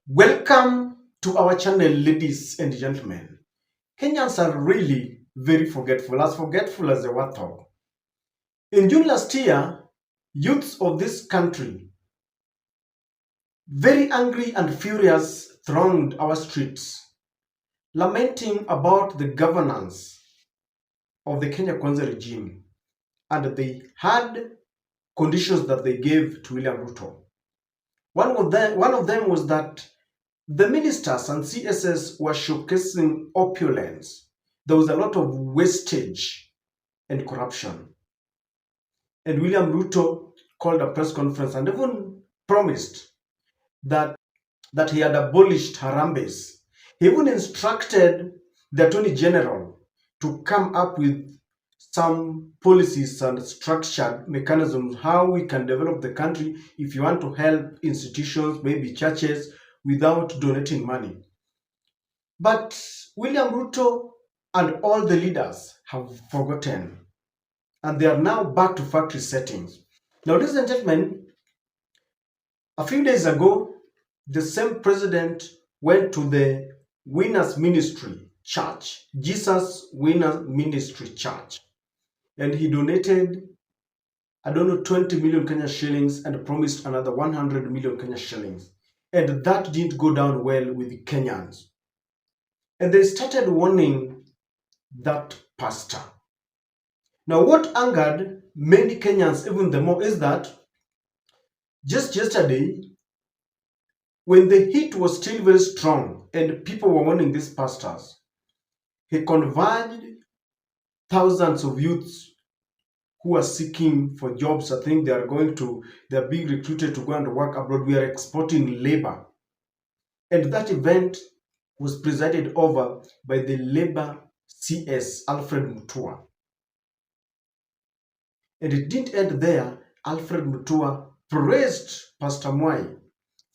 Welcome to our channel, ladies and gentlemen. Kenyans are really very forgetful as the Watho. In June last year, youths of this country, very angry and furious, thronged our streets, lamenting about the governance of the Kenya Kwanza regime and the hard conditions that they gave to William Ruto. One of them was that the ministers and CSS were showcasing opulence. There was a lot of wastage and corruption. And William Ruto called a press conference and even promised that he had abolished Harambes. He even instructed the Attorney General to come up with some policies and structured mechanisms how we can develop the country if you want to help institutions, maybe churches, without donating money. But William Ruto and all the leaders have forgotten, and they are now back to factory settings. Now, ladies and gentlemen, a few days ago, the same president went to the Winners Ministry Church, Jesus Winners Ministry Church, and he donated, 20 million Kenya shillings and promised another 100 million Kenya shillings. And that didn't go down well with the Kenyans. And they started warning that pastor. Now, what angered many Kenyans even the more is that just yesterday, when the heat was still very strong and people were warning these pastors, he converged thousands of youths who are seeking for jobs. I think they're being recruited to go and work abroad. We are exporting labor. And that event was presided over by the Labor CS, Alfred Mutua. And it didn't end there. Alfred Mutua praised Pastor Mwai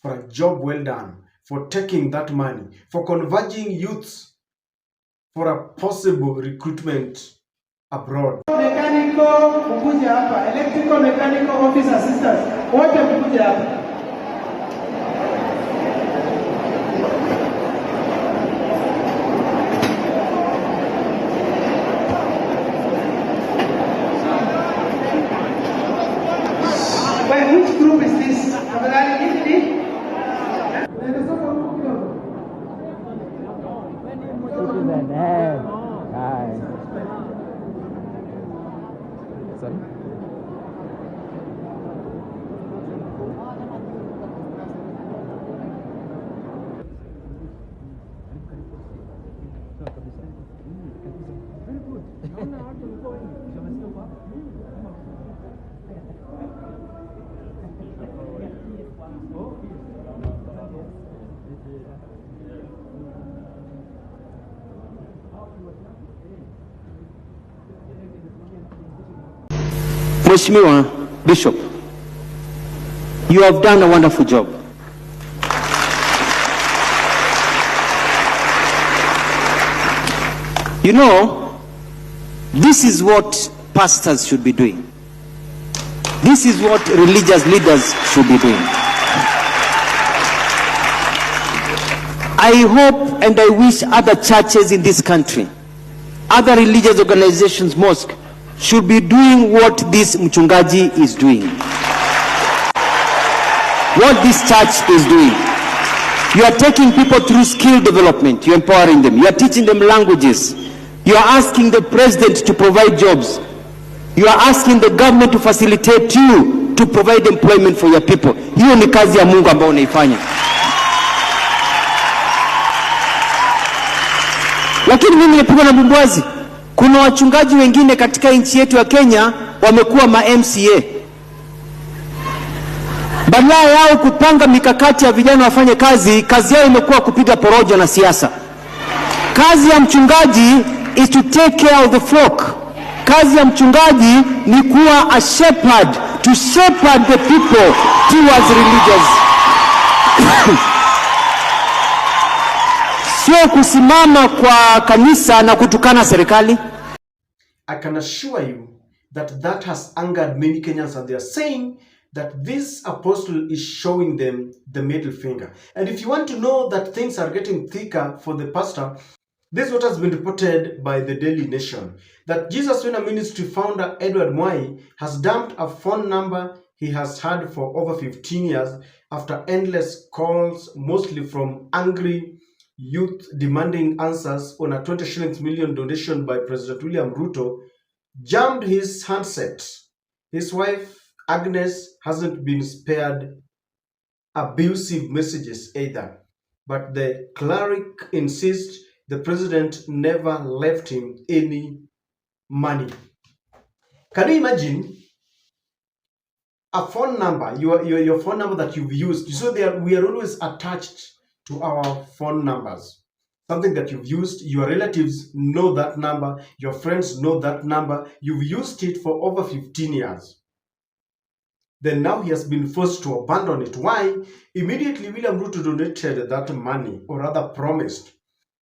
for a job well done, for taking that money, for converging youths for a possible recruitment abroad. Mechanical kukuja hapa, electrical mechanical office assistants, wote kukuja hapa. Wait, which group is this? Mheshimiwa Bishop, you have done a wonderful job. You know, this is what pastors should be doing. This is what religious leaders should be doing. I hope and I wish other churches in this country, other religious organizations, mosques, should be doing what this mchungaji is doing. What this church is doing. You are taking people through skill development. You are empowering them. You are teaching them languages. You are asking the president to provide jobs. You are asking the government to facilitate you to provide employment for your people. Hiyo ni kazi ya Mungu ambayo unaifanya. Lakini mimi nimepigwa na bumbuazi. Kuna wachungaji wengine katika nchi yetu ya Kenya wamekuwa ma MCA. Badala yao kupanga mikakati ya vijana wafanye kazi yao imekuwa kupiga porojo na siasa. Kazi ya mchungaji is to take care of the flock. Kazi ya mchungaji ni kuwa a shepherd, to shepherd the people towards religious. Sio kusimama kwa kanisa na kutukana serikali. I can assure you that has angered many Kenyans, and they are saying that this apostle is showing them the middle finger. And if you want to know that things are getting thicker for the pastor, this is what has been reported by the Daily Nation, that Jesus Winner Ministry founder Edward Mwai has dumped a phone number he has had for over 15 years after endless calls, mostly from angry youth demanding answers on a 20 shillings million donation by President William Ruto, jammed his handset. His wife, Agnes, hasn't been spared abusive messages either, but the cleric insists the president never left him any money. Can you imagine a phone number, your phone number that you've used? So we are always attached to our phone numbers. Something that you've used, your relatives know that number, your friends know that number, you've used it for over 15 years. Then now he has been forced to abandon it. Why? Immediately William Ruto donated that money, or rather promised.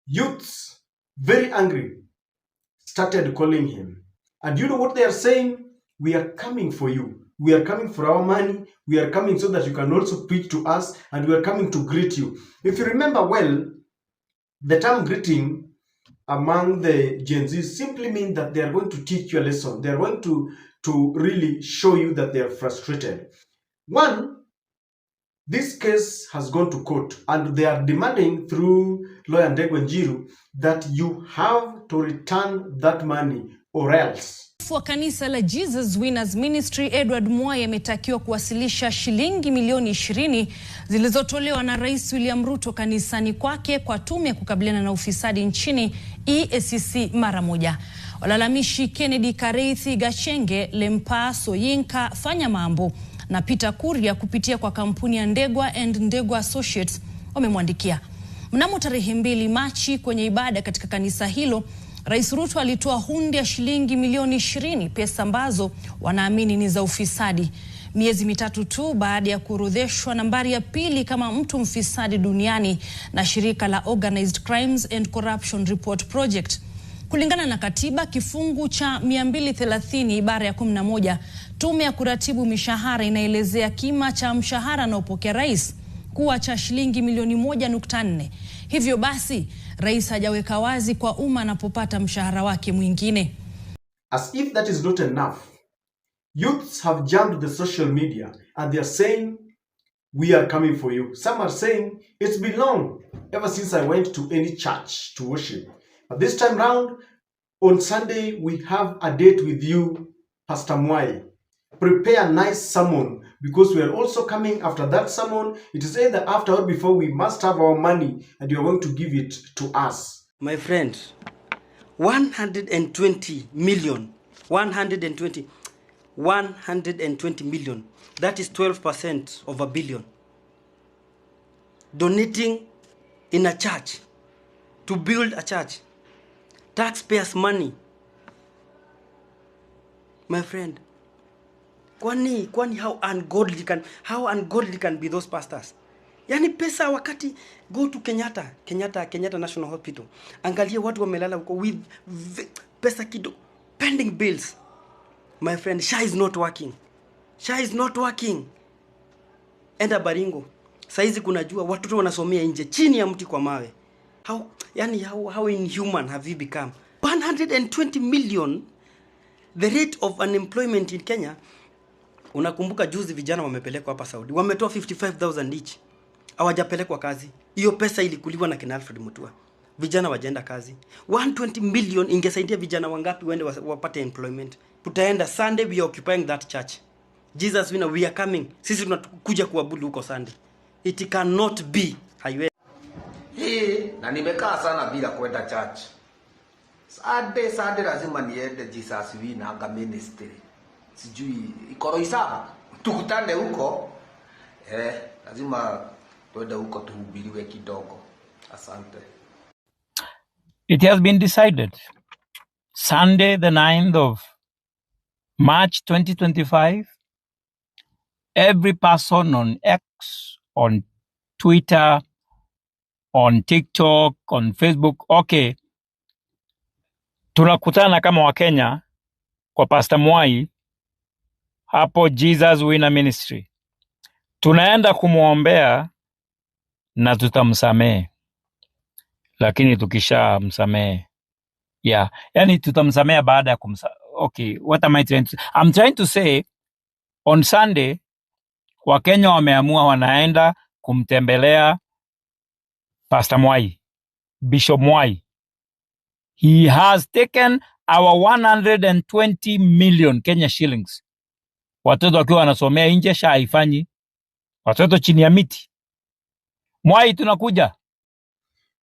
Youths, very angry, started calling him. And you know what they are saying? We are coming for you. We are coming for our money. We are coming so that you can also preach to us, and we are coming to greet you. If you remember well, the term greeting among the Gen Z simply means that they are going to teach you a lesson. They are going to really show you that they are frustrated. One, this case has gone to court, and they are demanding through lawyer Ndegwa Njiru that you have to return that money or else. Wa kanisa la Jesus Winners Ministry Edward Mwai ametakiwa kuwasilisha shilingi milioni 20 zilizotolewa na Rais William Ruto kanisani kwake kwa tume ya kukabiliana na ufisadi nchini EACC mara moja. Walalamishi Kennedy Kareithi Gachenge, Lempa Soyinka Fanya Mambo na Peter Kuria kupitia kwa kampuni ya Ndegwa and Ndegwa Associates wamemwandikia. Mnamo tarehe 2 Machi kwenye ibada katika kanisa hilo, Rais Ruto alitoa hundi ya shilingi milioni 20, pesa ambazo wanaamini ni za ufisadi. Miezi mitatu tu baada ya kuorodheshwa nambari ya pili kama mtu mfisadi duniani na shirika la Organized Crimes and Corruption Report Project. Kulingana na katiba kifungu cha 230 ibara ya 11, tume ya kuratibu mishahara inaelezea kima cha mshahara unaopokea rais kuwa cha shilingi milioni 1.4. Hivyo basi, rais hajaweka wazi kwa umma anapopata mshahara wake mwingine. As if that is not enough, youths have jammed the social media and they are saying, we are coming for you. Some are saying, it's been long, ever since I went to any church to worship. But this time round, on Sunday, we have a date with you, Pastor Mwai. Prepare a nice sermon, because we are also coming after that sermon. It is either after or before. We must have our money, and you are going to give it to us. My friend, 120 million, 120 million, that is 12% of a billion. Donating in a church, to build a church, taxpayers' money. My friend, kwani how ungodly can be those pastors? Yani pesa wakati go to Kenyatta National Hospital. Angalia watu wamelala huko with pesa kido, pending bills. My friend, SHA is not working. Enda Baringo. Saizi kunajua watoto wanasomea nje chini ya mti kwa mawe. How inhuman have we become? 120 million, the rate of unemployment in Kenya. Unakumbuka juzi vijana wamepelekwa hapa Saudi. Wametoa 55,000 each. Hawajapelekwa kazi. Hiyo pesa ilikuliwa na kina Alfred Mutua. Vijana wajaenda kazi. 120 million ingesaidia vijana wangapi wende wapate employment? Tutaenda Sunday, we are occupying that church. Jesus Winner, we are coming. Sisi tunakuja kuabudu huko Sunday. It cannot be. Haiwe. Na nimekaa sana bila kwenda church. Sunday lazima niende Jesus Winner anga ministry. Sijui ikoro isaba. Tukutane huko. Lazima twende huko tuhubiriwe kidogo. Asante. It has been decided. Sunday, the 9th of March 2025, every person on X, on Twitter, on TikTok, on Facebook, okay, tunakutana kama Wakenya kwa Pastor Mwai hapo Jesus Winner Ministry. Tunaenda kumwombea na tutamsamehe, lakini tukisha msamehe, yeah, yani tutamsamehe baada ya okay, what am I trying to say? I'm trying to say on Sunday Wakenya wameamua wanaenda kumtembelea Pastor Mwai, Bishop Mwai. He has taken our 120 million Kenya shillings. Watoto wakiwa wanasomea nje, sha haifanyi. Watoto chini ya miti. Mwai tunakuja.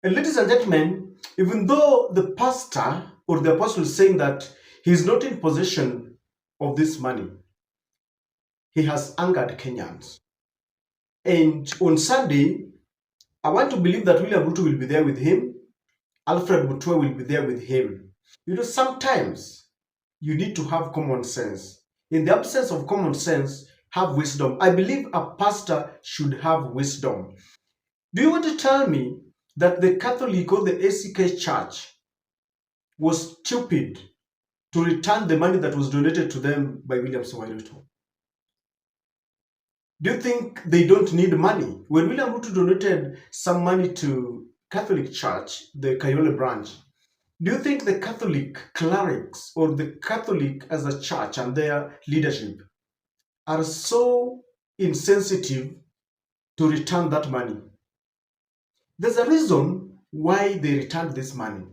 And ladies and gentlemen, even though the pastor or the apostle is saying that he is not in possession of this money, he has angered Kenyans. And on Sunday, I want to believe that William Ruto will be there with him. Alfred Mutua will be there with him. You know, sometimes you need to have common sense. In the absence of common sense, have wisdom. I believe a pastor should have wisdom. Do you want to tell me that the Catholic or the ACK Church was stupid to return the money that was donated to them by William Ruto? Do you think they don't need money? When William Ruto donated some money to Catholic Church, the Kayole branch, do you think the Catholic clerics or the Catholic as a church and their leadership are so insensitive to return that money? There's a reason why they returned this money.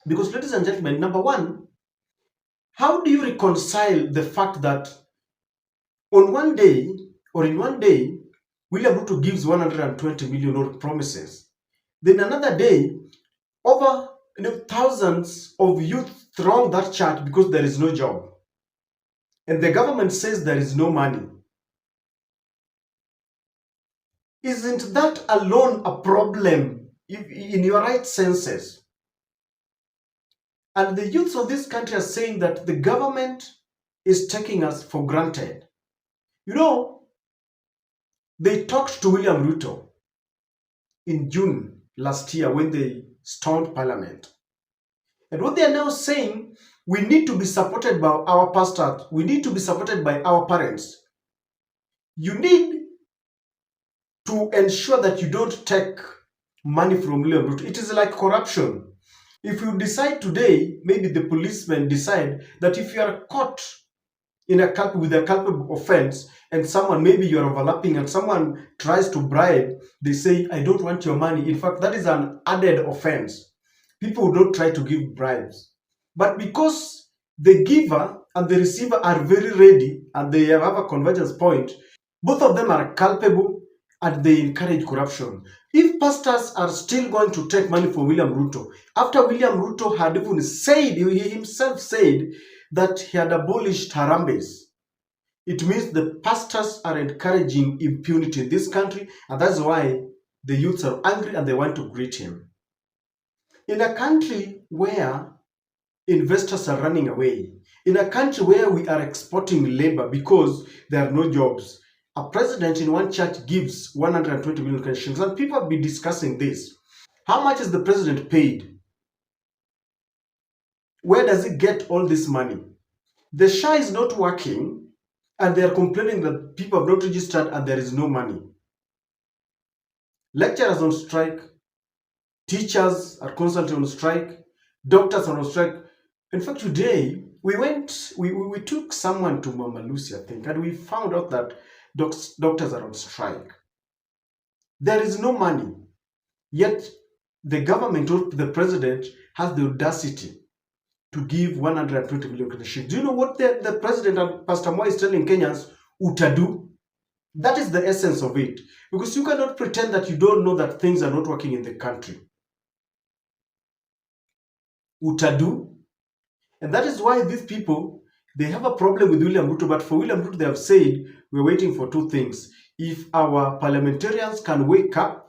Because, ladies and gentlemen, number one, how do you reconcile the fact that on one day, or in one day, William Ruto gives 120 million or promises. Then another day, over thousands of youth throng that church because there is no job. And the government says there is no money. Isn't that alone a problem in your right senses? And the youths of this country are saying that the government is taking us for granted. You know, they talked to William Ruto in June last year when they stormed Parliament. And what they are now saying, we need to be supported by our pastors. We need to be supported by our parents. You need to ensure that you don't take money from William Ruto. It is like corruption. If you decide today, maybe the policemen decide that if you are caught with a culpable offense and someone, maybe you're overlapping and someone tries to bribe, they say, I don't want your money. In fact, that is an added offense. People don't try to give bribes. But because the giver and the receiver are very ready and they have a convergence point, both of them are culpable and they encourage corruption. If pastors are still going to take money from William Ruto, after William Ruto had even said, he himself said that he had abolished Harambes, it means the pastors are encouraging impunity in this country, and that's why the youths are angry and they want to greet him. In a country where investors are running away, in a country where we are exporting labor because there are no jobs, a president in one church gives 120 million shillings, and people have been discussing this. How much is the president paid? Where does he get all this money? The SHA is not working, and they are complaining that people have not registered and there is no money. Lecturers on strike, teachers are constantly on strike, doctors are on strike. In fact, today we took someone to Mama Lucy, I think, and we found out that doctors are on strike. There is no money, yet the government or the president has the audacity to give 120 million Kenyans. Do you know what the president and Pastor Mwai is telling Kenyans? Utadu. That is the essence of it. Because you cannot pretend that you don't know that things are not working in the country. Utadu. And that is why these people, they have a problem with William Ruto. But for William Ruto, they have said, we're waiting for two things. If our parliamentarians can wake up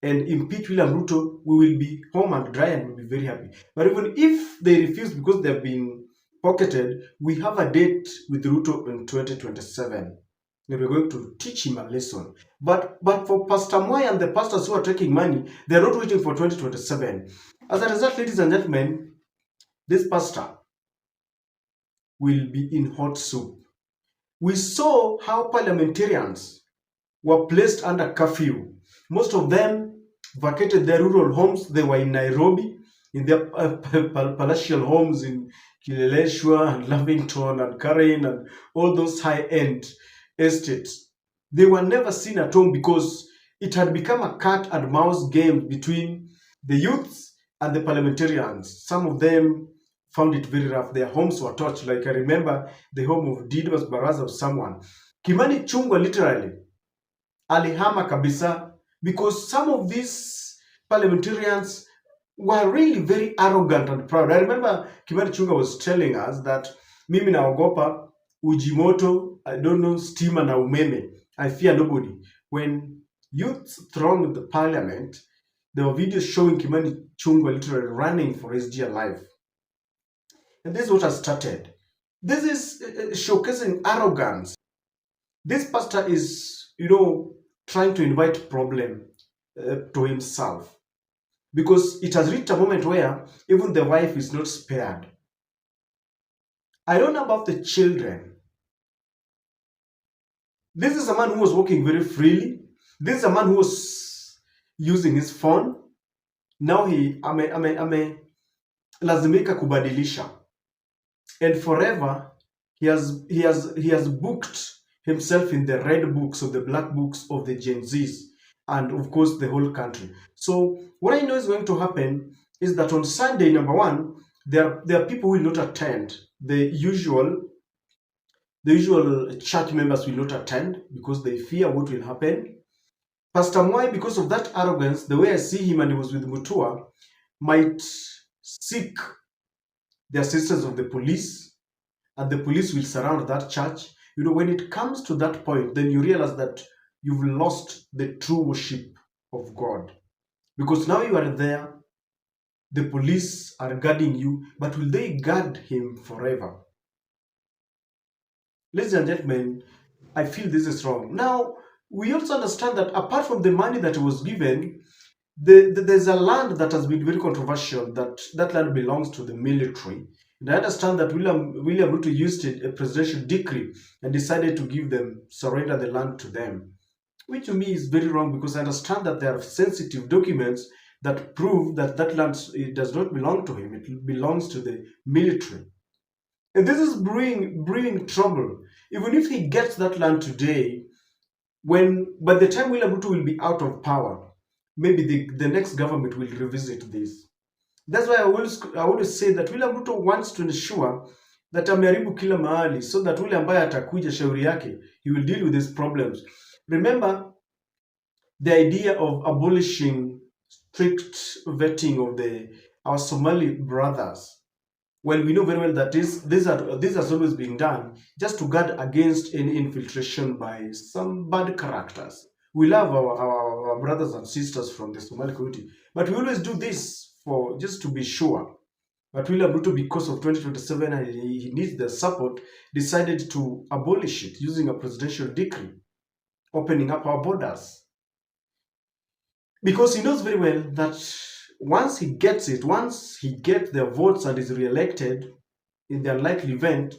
and impeach William Ruto, we will be home and dry and we'll be very happy. But even if they refuse because they've been pocketed, we have a date with Ruto in 2027. And we're going to teach him a lesson. But for Pastor Mwai and the pastors who are taking money, they're not waiting for 2027. As a result, ladies and gentlemen, this pastor will be in hot soup. We saw how parliamentarians were placed under curfew. Most of them vacated their rural homes. They were in Nairobi, in their palatial homes in Kileleshwa and Lavington and Karen and all those high-end estates. They were never seen at home because it had become a cat and mouse game between the youths and the parliamentarians. Some of them found it very rough. Their homes were torched. Like I remember the home of Didwas Baraza of someone. Kimani Chungwa literally alihama kabisa because some of these parliamentarians were really very arrogant and proud. I remember Kimani Chungwa was telling us that mimi naogopa ujimoto, I don't know, stima na umeme. I fear nobody. When youth thronged the parliament, there were videos showing Kimani Chungwa literally running for his dear life. And this is what has started. This is showcasing arrogance. This pastor is, trying to invite problem to himself. Because it has reached a moment where even the wife is not spared. I don't know about the children. This is a man who was walking very freely. This is a man who was using his phone. Now he lazimika kubadilisha. And forever he has booked himself in the red books or the black books of the Gen Zs and of course the whole country. So what I know is going to happen is that on Sunday, number one, there are people who will not attend. The usual church members will not attend because they fear what will happen. Pastor Mwai, because of that arrogance, the way I see him, and he was with Mutua, might seek the assistance of the police, and the police will surround that church. When it comes to that point, then you realize that you've lost the true worship of God. Because now you are there, the police are guarding you, but will they guard him forever? Ladies and gentlemen, I feel this is wrong. Now, we also understand that apart from the money that was given, there's a land that has been very controversial, that land belongs to the military. And I understand that William Ruto used a presidential decree and decided to surrender the land to them, which to me is very wrong because I understand that there are sensitive documents that prove that land does not belong to him. It belongs to the military. And this is brewing trouble. Even if he gets that land today, by the time William Ruto will be out of power, maybe the next government will revisit this. That's why I always say that William Ruto wants to ensure that ameharibu kila mahali so that ule ambaye atakuja shauri yake, he will deal with these problems. Remember the idea of abolishing strict vetting of our Somali brothers. Well, we know very well that this has always been done just to guard against any infiltration by some bad characters. We love our brothers and sisters from the Somali community, but we always do this just to be sure. But William Ruto, because of 2027 and he needs the support, decided to abolish it using a presidential decree, opening up our borders. Because he knows very well that once he gets their votes and is re-elected in the unlikely event,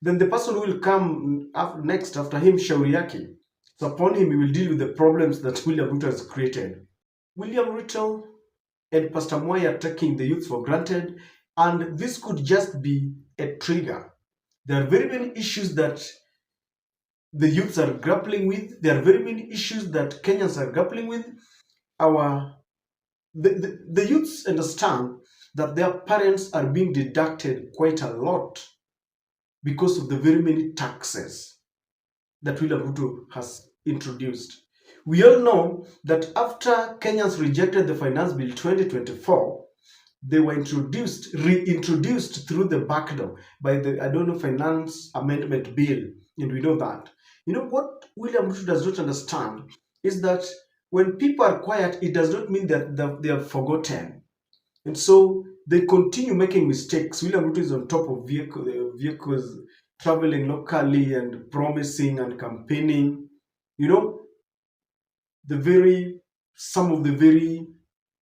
then the person who will come next after him, shauri yake. So upon him, he will deal with the problems that William Ruto has created. William Ruto and Pastor Mwai are taking the youth for granted, and this could just be a trigger. There are very many issues that the youths are grappling with. There are very many issues that Kenyans are grappling with. The youths understand that their parents are being deducted quite a lot because of the very many taxes that William Ruto has introduced. We all know that after Kenyans rejected the Finance Bill 2024, they were reintroduced through the back door by the, Finance Amendment Bill, and we know that. What William Ruto does not understand is that when people are quiet, it does not mean that they are forgotten. And so they continue making mistakes. William Ruto is on top of vehicles, traveling locally and promising and campaigning. Some of the very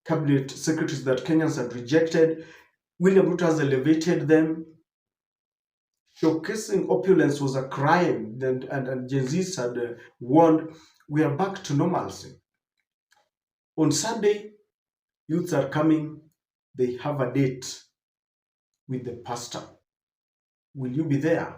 cabinet secretaries that Kenyans had rejected, William Ruto has elevated them. showcasing opulence was a crime, and Gen Zs had warned, we are back to normalcy. On Sunday, youths are coming, they have a date with the pastor. Will you be there?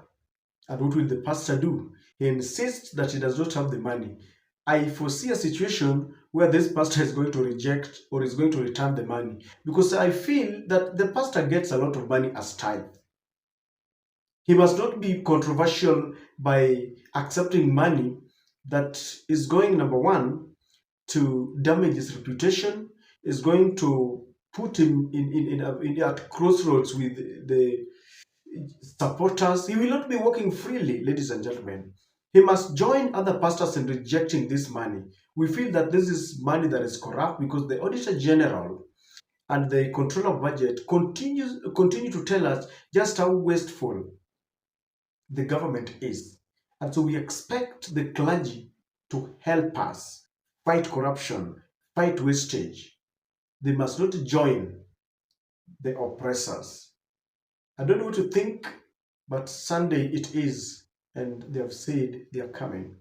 And what will the pastor do? He insists that he does not have the money. I foresee a situation where this pastor is going to reject or is going to return the money, because I feel that the pastor gets a lot of money as tithe. He must not be controversial by accepting money that is going, number one, to damage his reputation, is going to put him at crossroads with the supporters. He will not be working freely, ladies and gentlemen. He must join other pastors in rejecting this money. We feel that this is money that is corrupt, because the Auditor General and the Controller of Budget continue to tell us just how wasteful the government is. And so we expect the clergy to help us fight corruption, fight wastage. They must not join the oppressors. I don't know what to think, but Sunday it is, and they have said they are coming.